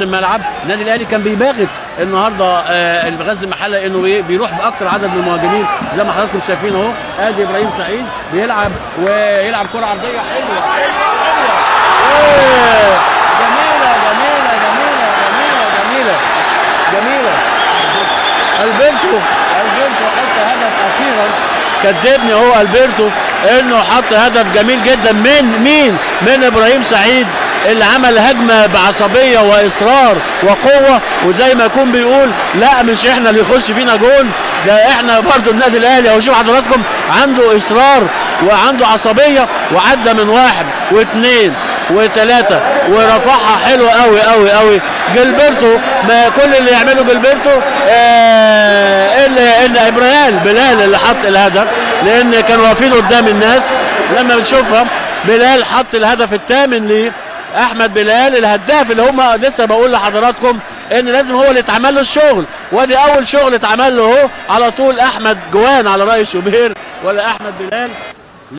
الملعب. النادي الاهلي كان بيباغت النهارده غزل المحله انه بيروح باكثر عدد من المهاجمين زي ما حضراتكم شايفين اهو. ادي ابراهيم سعيد بيلعب ويلعب كره عرضيه حلوه جميله جميله جميله جميله جميله جميله. البرتو حط هدف اخيرا، كدبني اهو البرتو انه حط هدف جميل جدا من ابراهيم سعيد اللي عمل هجمه بعصبيه واصرار وقوه، وزي ما يكون بيقول لا مش احنا اللي يخش فينا جون، ده احنا برضو النادي الاهلي. اهو شوف حضراتكم عنده اصرار وعنده عصبيه، وعدى من 1 و2 و3 ورفعها حلو قوي قوي قوي. جilberto ما كل اللي يعمله جilberto الا بلال اللي حط الهدف، لان كانوا واقفين قدام الناس. لما بنشوفها بلال حط الهدف الثامن ليه احمد بلال الهداف، اللي هم لسه بقول لحضراتكم ان لازم هو اللي اتعمل له الشغل، وادي اول شغل اتعمل له اهو على طول. احمد جوان على راي شوبير ولا احمد بلال